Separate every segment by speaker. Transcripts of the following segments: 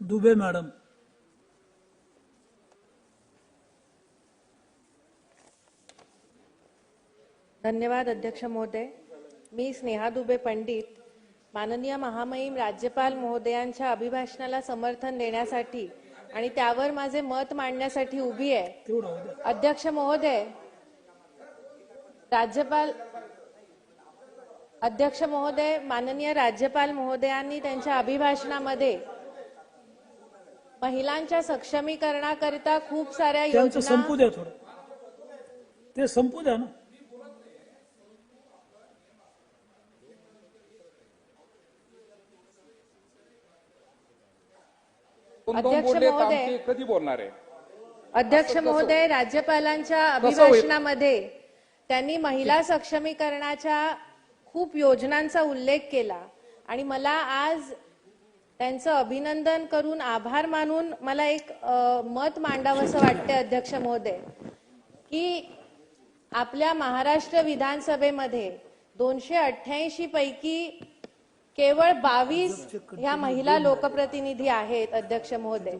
Speaker 1: Dubey madam.
Speaker 2: धन्यवाद अध्यक्ष महोदय. मी स्नेहा दुबे पंडित माननीय महामहिम राज्यपाल महोदयांच्या अभिभाषणाला समर्थन देण्यासाठी आणि त्यावर माझे मत मांडण्यासाठी उभी आहे. अध्यक्ष महोदय, माननीय राज्यपाल महोदयांनी त्यांच्या अभिभाषणामध्ये महिलांच्या सक्षमीकरणाकरिता खूप साऱ्या योजना
Speaker 1: संपू द्या, थोडं ते संपू द्या ना.
Speaker 2: अध्यक्ष महोदय, राज्यपालांच्या अभिभाषणामध्ये त्यांनी महिला सक्षमीकरणाच्या खूप योजनांचा उल्लेख केला आणि मला आज त्यांचं अभिनंदन करून आभार मानून मला एक मत मांडावंसं वाटते. अध्यक्ष महोदय, की आपल्या महाराष्ट्र विधानसभेमध्ये 288 पैकी केवळ 22 ह्या महिला लोकप्रतिनिधी आहेत. अध्यक्ष महोदय,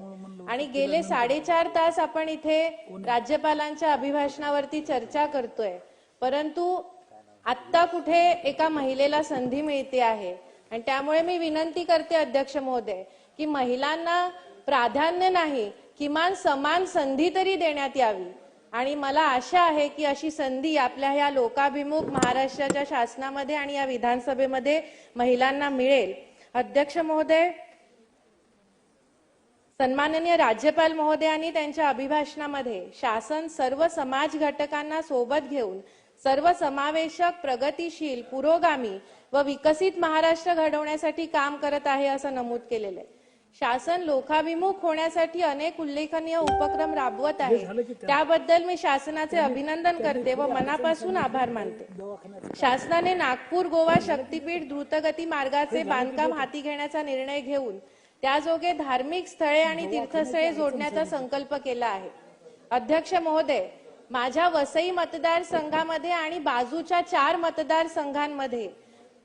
Speaker 2: आणि गेले 4.5 तास आपण इथे राज्यपालांच्या अभिभाषणावरती चर्चा करतोय, परंतु आत्ता कुठे एका महिलेला संधी मिळते आहे. आणि त्यामुळे मी विनंती करते अध्यक्ष महोदय की महिलांना प्राधान्य नाही, किमान समान संधी तरी देण्यात यावी. आणि मला आशा आहे की अशी संधी आपल्या ह्या लोकाभिमुख महाराष्ट्राच्या शासनामध्ये आणि या विधानसभेमध्ये महिलांना मिळेल. अध्यक्ष महोदय, सन्माननीय राज्यपाल महोदयांनी त्यांच्या अभिभाषणामध्ये शासन सर्व समाज घटकांना सोबत घेऊन सर्वसमावेशक, प्रगतिशील, पुरोगामी व विकसित महाराष्ट्र घडवण्यासाठी काम करत आहे असं नमूद केलेलं आहे. शासन लोकाभिमुख होण्यासाठी अनेक उल्लेखनीय उपक्रम राबवत आहे. त्याबद्दल मी शासनाचे अभिनंदन करते व मनापासून आभार मानते. शासनाने नागपूर गोवा शक्तीपीठ द्रुतगती मार्गाचे बांधकाम हाती घेण्याचा निर्णय घेऊन त्याजोगे धार्मिक स्थळे आणि तीर्थस्थळे जोडण्याचा संकल्प केला आहे. अध्यक्ष महोदय, माझ्या वसई मतदारसंघामध्ये आणि बाजूच्या 4 मतदारसंघांमध्ये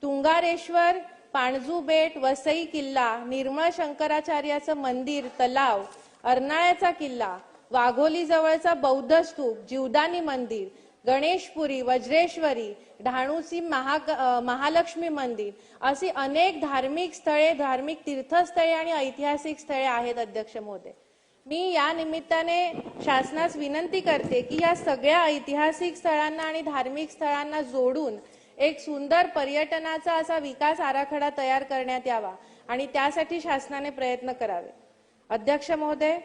Speaker 2: तुंगारेश्वर, पाणजू बेट, वसई किल्ला, निर्मळ शंकराचार्याचं मंदिर, तलाव, अर्नाळ्याचा किल्ला, वाघोली जवळचा बौद्ध स्तूप, जीवदानी मंदिर, गणेशपुरी, वज्रेश्वरी, ढाणूसी महालक्ष्मी मंदिर अशी अनेक धार्मिक स्थळे, धार्मिक तीर्थस्थळे आणि ऐतिहासिक स्थळे आहेत. अध्यक्ष महोदय, मी या निमित्ताने शासनास विनंती करते की या सगळ्या ऐतिहासिक स्थळांना आणि धार्मिक स्थळांना जोडून एक सुंदर पर्यटनाचा असा विकास आराखडा तयार करण्यात यावा आणि त्यासाठी शासनाने प्रयत्न करावे. अध्यक्ष महोदय,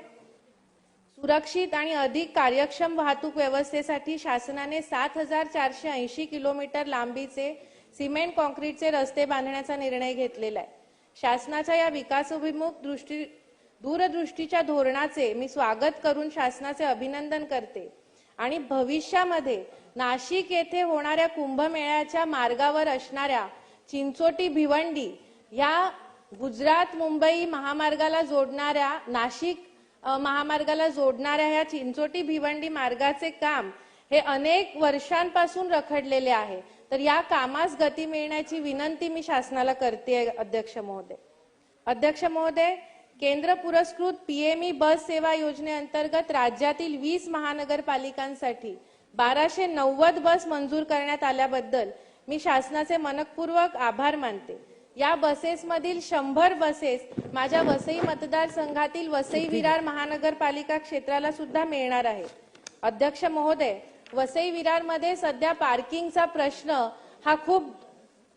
Speaker 2: सुरक्षित आणि अधिक कार्यक्षम वाहतूक व्यवस्थेसाठी शासनाने 7480 किलोमीटर लांबीचे सिमेंट कॉन्क्रीटचे रस्ते बांधण्याचा निर्णय घेतलेला आहे. शासनाच्या या विकासोन्मुख दूरदृष्टीच्या धोरणाचे मी स्वागत करून शासनाचे अभिनंदन करते आणि भविष्यामध्ये नाशिक येथे होणाऱ्या कुंभमेळ्याच्या मार्गावर असणाऱ्या चिंचोटी भिवंडी या गुजरात मुंबई महामार्गाला जोडणाऱ्या नाशिक महामार्गाला जोडणाऱ्या या चिंचोटी भिवंडी मार्गाचे काम हे अनेक वर्षांपासून रखडलेले आहे. तर या कामास गती मिळण्याची विनंती मी शासनाला करते. अध्यक्ष महोदय, केंद्र पुरस्कृत पीएमई बस सेवा योजनेअंतर्गत राज्यातील 20 महानगरपालिकांसाठी 1290 बस मंजूर करण्यात आल्याबद्दल मी शासनाचे मनपूर्वक आभार मानते. या बसेसमधील 100 बसेस माझ्या वसई मतदारसंघातील वसई विरार महानगरपालिका क्षेत्राला सुद्धा मिळणार आहे. अध्यक्ष महोदय, वसई विरारमध्ये सध्या पार्किंगचा प्रश्न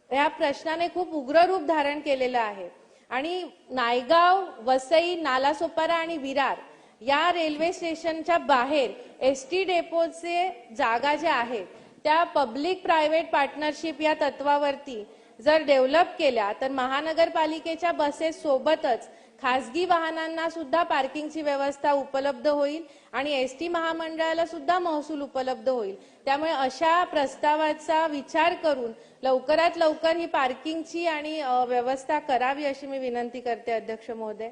Speaker 2: या प्रश्नाने खूप उग्र रूप धारण केलेला आहे आणि नायगाव, वसई, नालासोपारा आणि विरार या रेल्वे स्टेशनच्या बाहेर एसटी डेपोचे जागा ज्या आहेत त्या पब्लिक प्रायव्हेट पार्टनरशिप या तत्वावरती जर डेव्हलप केल्या तर महानगरपालिकेच्या बसेस सोबतच खासगी वाहनांना सुद्धा पार्किंगची व्यवस्था उपलब्ध होईल आणि एसटी महामंडळाला सुद्धा महसूल उपलब्ध होईल. त्यामुळे अशा प्रस्तावाचा विचार करून लवकरात लवकर ही पार्किंगची आणि व्यवस्था करावी अशी मी विनंती करते. अध्यक्ष महोदय,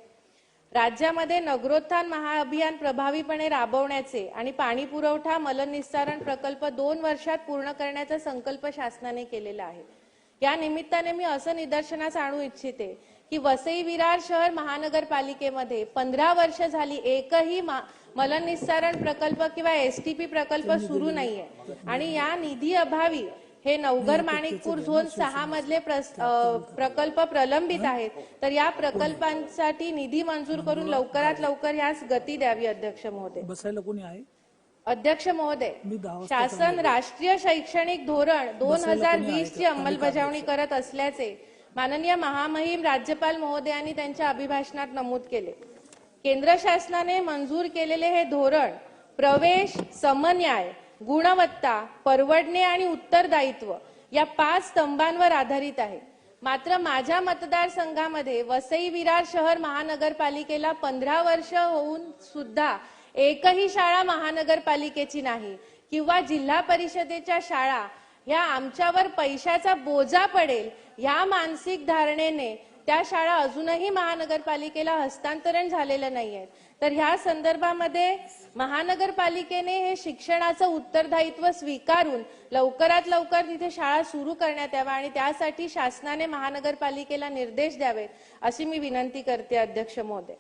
Speaker 2: राज्यामध्ये नगरोत्थान महाअभियान प्रभावीपणे राबवण्याचे आणि पाणी पुरवठा मलनिस्सारण प्रकल्प 2 वर्षात पूर्ण करण्याचा संकल्प शासनाने केलेला आहे. या निमित्ताने मी असं निदर्शनास आणू इच्छिते की वसई विरार शहर महानगरपालिकेमध्ये 15 वर्ष झाली एकही मलनिस्सारण प्रकल्प किंवा एसटीपी प्रकल्प सुरू नाहीये आणि या निधी अभावी हे नवघर माणिकपूर झोन 6 मधले प्रकल्प प्रलंबित आहेत. तर या प्रकल्पांसाठी निधी मंजूर करून लवकरात लवकर यास गती द्यावी. अध्यक्ष महोदय.
Speaker 1: बसायला कोणी आहे?
Speaker 2: अध्यक्ष महोदय, शासन राष्ट्रीय शैक्षणिक धोरण 2020 ची अंमलबजावणी करत असल्याचे माननीय महामहिम राज्यपाल महोदयांनी त्यांच्या अभिभाषणात नमूद केले. केंद्र शासनाने मंजूर केलेले हे धोरण प्रवेश, समन्याय, गुणवत्ता, परवडणे आणि उत्तरदायित्व या 5 स्तंभांवर आधारित आहे. मात्र माझ्या मतदारसंघामध्ये वसई विरार शहर महानगरपालिकेला 15 वर्ष होऊन सुद्धा एकही शाळा महानगरपालिकेची नाही किंवा जिल्हा परिषदेच्या शाळा ह्या आमच्यावर पैशाचा बोजा पडेल या मानसिक धारणेने त्या शाळा अजूनही महानगरपालिकेला हस्तांतरण झालेलं नाहीये. तर ह्या संदर्भामध्ये महानगरपालिकेने हे शिक्षणाचं उत्तरदायित्व स्वीकारून लवकरात लवकर तिथे शाळा सुरू करण्यात याव्या आणि त्यासाठी शासनाने महानगरपालिकेला निर्देश द्यावेत अशी मी विनंती करते. अध्यक्ष महोदय.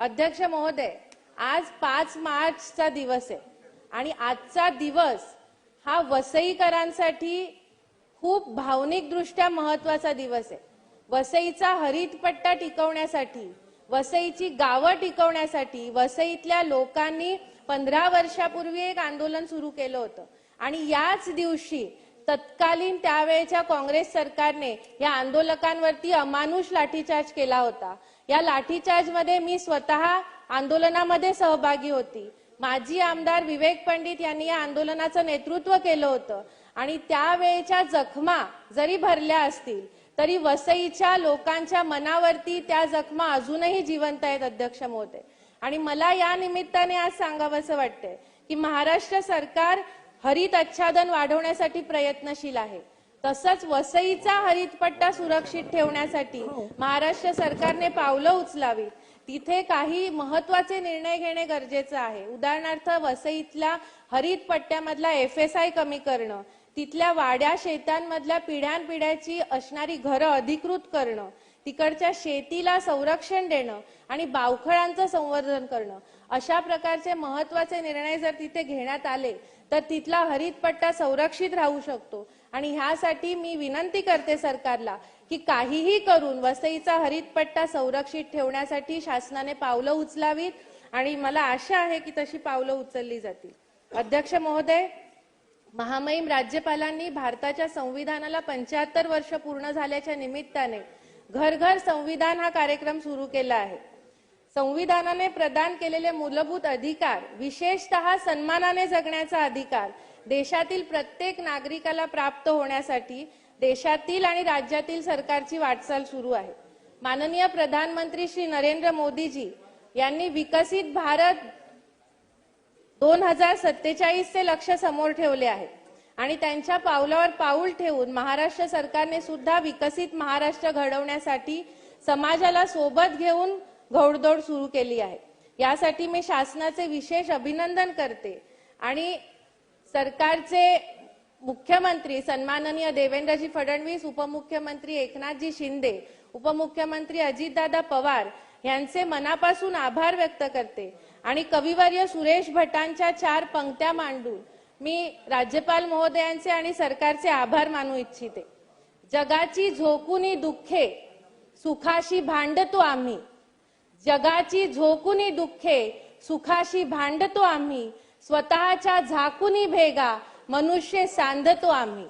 Speaker 2: अध्यक्ष महोदय, आज 5 मार्चचा दिवस आहे आणि आजचा दिवस हा वसईकरांसाठी खूप भावनिकदृष्ट्या महत्वाचा दिवस आहे. वसईचा हरितपट्टा टिकवण्यासाठी, वसईची गावं टिकवण्यासाठी वसईतल्या लोकांनी 15 वर्षापूर्वी एक आंदोलन सुरू केलं होतं आणि याच दिवशी तत्कालीन त्यावेळेच्या काँग्रेस सरकारने या आंदोलकांवरती अमानुष लाठीचार्ज केला होता. या लाठीचार्जमध्ये मी स्वतः आंदोलनामध्ये सहभागी होती. माजी आमदार विवेक पंडित यांनी या आंदोलनाचं नेतृत्व केलं होतं आणि त्यावेळेच्या जखमा जरी भरल्या असतील तरी वसईच्या लोकांच्या मनावरती त्या जखमा अजूनही जिवंत आहेत. अध्यक्ष महोदय, आणि मला या निमित्ताने आज सांगावंसं वाटतंय की महाराष्ट्र सरकार हरित आच्छादन वाढवण्यासाठी प्रयत्नशील आहे. तसंच वसईचा हरितपट्टा सुरक्षित ठेवण्यासाठी महाराष्ट्र सरकारने पावलं उचलावीत. तिथे काही महत्वाचे निर्णय घेणे गरजेचं आहे. उदाहरणार्थ वसईतल्या हरितपट्ट्यामधला FSI कमी करणं, तिथल्या वाड्या शेतांमधल्या पिढ्यानपिढ्याची असणारी घरं अधिकृत करणं, तिकडच्या शेतीला संरक्षण देणं आणि बावखळांचं संवर्धन करणं अशा प्रकारचे महत्वाचे निर्णय जर तिथे घेण्यात आले तर तिथला हरितपट्टा संरक्षित राहू शकतो. आणि ह्यासाठी मी विनंती करते सरकारला की काहीही करून वसईचा हरितपट्टा संरक्षित ठेवण्यासाठी शासनाने पावलं उचलावीत आणि मला आशा आहे की तशी पावलं उचलली जातील. अध्यक्ष महोदय, महामहिम राज्यपालांनी भारताच्या संविधानाला 75 वर्ष पूर्ण झाल्याच्या निमित्ताने घर घर संविधान हा कार्यक्रम सुरू केला आहे. संविधानाने प्रदान केलेले मूलभूत अधिकार, विशेषतः सन्मानाने जगण्याचा अधिकार देशातील प्रत्येक नागरिकाला प्राप्त होण्यासाठी देशातील आणि राज्यातील सरकारची वाटचाल सुरू आहे. माननीय प्रधानमंत्री श्री नरेंद्र मोदीजी यांनी विकसित भारत 2047 चे लक्ष्य समोर ठेवले आहे आणि त्यांच्या पावलावर पाऊल ठेवून महाराष्ट्र सरकारने सुद्धा विकसित महाराष्ट्र घडवण्यासाठी समाजाला सोबत घेऊन घोडदौड सुरू केली आहे. यासाठी मी शासनाचे विशेष अभिनंदन करते आणि सरकारचे मुख्यमंत्री सन्माननीय देवेंद्रजी फडणवीस, उपमुख्यमंत्री एकनाथजी शिंदे, उपमुख्यमंत्री अजितदादा पवार यांचे मनापासून आभार व्यक्त करते आणि कविवर्य सुरेश भटांच्या 4 पंक्त्या मांडून मी राज्यपाल महोदयांचे आणि सरकारचे आभार मानू इच्छिते. जगाची झोकुनी दुःखे सुखाशी भांडतो आम्ही, जगाची झोकुनी दुःखे सुखाशी भांडतो आम्ही, स्वतःच्या झाकुनी भेगा मनुष्य सांधतो आम्ही.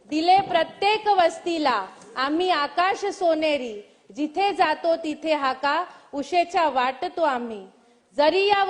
Speaker 2: दिले प्रत्येक वस्तीला आम्ही आकाश सोनेरी, जिथे जातो तिथे हाका उशेच्या वाटतो आम्ही. जरी या